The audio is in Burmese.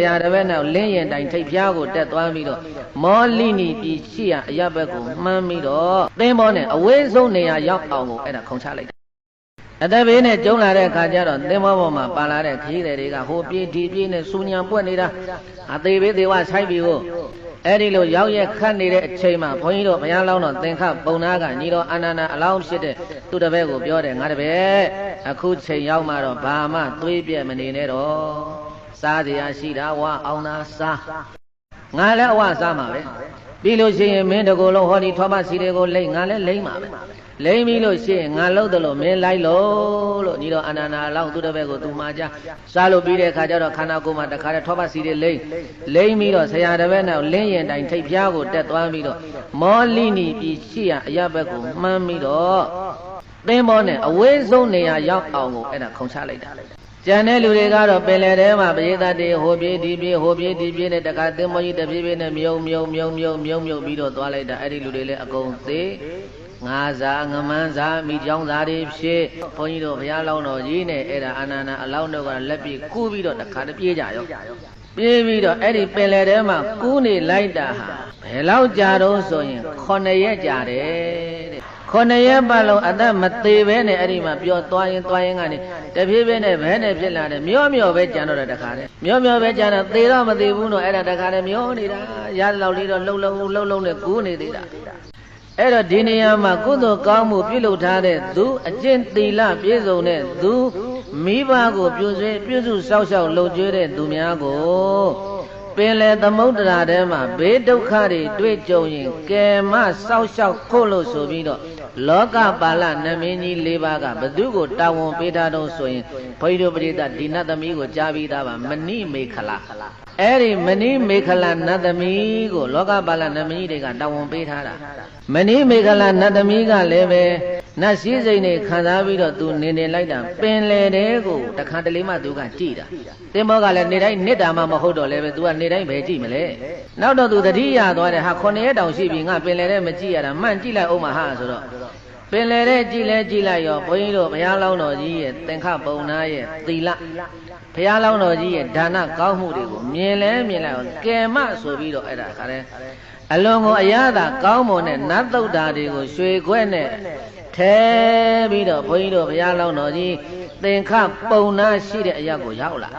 ရာတပည့်နောက်လင်းရင်တိုင်ထိပ်ဖျားကိုတက်သွားပြီးတော့မောလိနီပြည်ရှိရအရဘက်ကိုမှန်းပြီးတော့သင်္ဘောနဲ့အဝေးဆုံးနေရာရောက်အောင်ကိုအဲ့ဒါခုံချလိုက်တာအသက်ဘေးနဲ့ကျုံလာတဲ့အခါကျတော့သင်္ဘောပေါ်မှာပါလာတဲ့ခရီးသည်တွေကဟိုပြေးဒီပြေးနဲ့စူညံပွက်နေတာအသေးဘေးသေးဝဆိုင်ပြီးကိုအဲ့ဒီလိုရောက်ရက်ခတ်နေတဲ့အချိန်မှာဘုန်းကြီးတို့ဘုရားလောင်းတော်သင်္ခပုံနာကညီတော်အာနန္ဒာအလောင်းဖြစ်တဲ့သူတပည့်ကိုပြောတယ်ငါတပည့်အခုချိန်ရောက်မှတော့ဘာမှသွေးပြက်မနေနဲ့တော့စားတရားရှိတာဝအောင်သာစားငါလည်းအဝစားမှာပဲပြီးလို့ရှိရင်မင်းတကူလုံးဟောဒီထောပစီတွေကိုလိမ့်ငါလည်းလိမ့်မှာပဲလိမ့်ပြီးလို့ရှိရင်ငါလှုပ်တယ်လို့မင်းလိုက်လို့ညီတော်အာနန္ဒာအလောင်းသူတပည့်ကိုသူမှာကြစားလို့ပြီးတဲ့အခါကျတော့ခန္ဓာကိုယ်မှာတခါတည်းထောပစီတွေလိမ့်ပြီးတော့ဆရာတပည့်နောက်လင်းရင်တိုင်ထိပ်ဖျားကိုတက်သွားပြီးတော့မောလိနီပြည်ရှိရအရဘက်ကိုမှန်းပြီးတော့သင်္ဘောနဲ့အဝေးဆုံးနေရာရောက်အောင်ကိုအဲ့ဒါခုံချလိုက်တာကျန်တဲ့လူတွေကတော့ပင်လယ်ထဲမှာပရိသတ်တွေဟိုပြေးဒီပြေးဟိုပြေးဒီပြေးနဲ့တခါသင်္ဘောကြီးတစ်ပြေးပြေးနဲ့မြုံပြီးတော့သွားလိုက်တာအဲ့ဒီလူတွေလည်းအကုန်သေးငါးစားငမန်းစားမိကြောင်းစားတွေဖြစ်ဘုန်းကြီးတို့ဘုရားလောင်းတော်ကြီးနဲ့အဲ့ဒါအာနန္ဒာအလောင်းတော်ကလက်ပြကူးပြီးတော့တခါတပြေးကြရောပြေးပြီးတော့အဲ့ဒီပင်လယ်ထဲမှာကူးနေလိုက်တာဟာဘယ်လောက်ကြာတော့ဆိုရင်9 ရက်ကြာတယ်တဲ့9 ရက်ပတ်လုံးအသက်မသေးပဲနဲ့အဲ့ဒီမှာပြောသွားရင်ကနေတဖြည်းဖြည်းနဲ့ဘဲနဲ့ဖြစ်လာတယ်မျောပဲကြံတော့တယ်တခါတည်းမျောပဲကြံတော့သေတော့မသေးဘူးနော်အဲ့ဒါတခါတည်းမျောနေတာရလောက်လေးတော့လှုပ်နဲ့ကူးနေသေးတာအဲ့တော့ဒီနေရာမှာကုသိုလ်ကောင်းမှုပြုလုပ်ထားတဲ့သူအကျင့်သီလပြည့်စုံတဲ့သူမိဘကိုပြုစုစောင့်ရှောက်လုပ်ကျွေးတဲ့သူများကိုပင်လေသမုဒ္ဒရာထဲမှာဘေးဒုက္ခတွေတွေ့ကြုံရင်ကယ်မစောင့်ရှောက်ဖို့လို့ဆိုပြီးတော့လောကပါဠနမင်းကြီး၄ပါးကဘသူကိုတာဝန်ပေးထားတော့ဆိုရင်ဘုန်းကြီးတို့ပရိသတ်ဒီနတ်သမီးကိုကြားပြီးသားပါမဏိမေခလာအဲ့ဒီမဏိမေခလာနတ်သမီးကိုလောကပါဠနမင်းကြီးတွေကတာဝန်ပေးထားတာမဏိမေခလာနတ်သမီးကလည်းပဲနတ်စည်းစိမ်တွေခံစားပြီးတော့သူနေလိုက်တာပင်လေတဲ့ကိုတခါတလေမှသူကကြည်တာသင်္ဘောကလည်းနေတိုင်းနစ်တာမှမဟုတ်တော့လည်းပဲသူကနေတိုင်းပဲကြည်မလဲနောက်တော့သူတတိယသွားတယ်ဟာ9 ရက်တောင်ရှိပြီငါပင်လေတဲ့မကြည်ရတာမှန်ကြည့်လိုက်အောင်မဟာဆိုတော့ပင်လေတဲ့ကြည်လိုက်ရောဘုန်းကြီးတို့ဘုရားလောင်းတော်ကြီးရဲ့သင်္ခပုံနာရဲ့သီလဘုရားလောင်းတော်ကြီးရဲ့ဒါနကောင်းမှုတွေကိုမြင်လိုက်အောင်ကယ်မဆိုပြီးတော့အဲ့ဒါခါတဲ့အလွန်ကိုအရသာကောင်းမွန်တဲ့နတ်သုဒ္ဓါတွေကိုရွှေခွဲနဲ့ထဲပြီးတော့ဘုန်းကြီးတို့ဘုရားလောင်းတော်ကြီးသင်္ခပုံနာရှိတဲ့အရာကိုရောက်လာ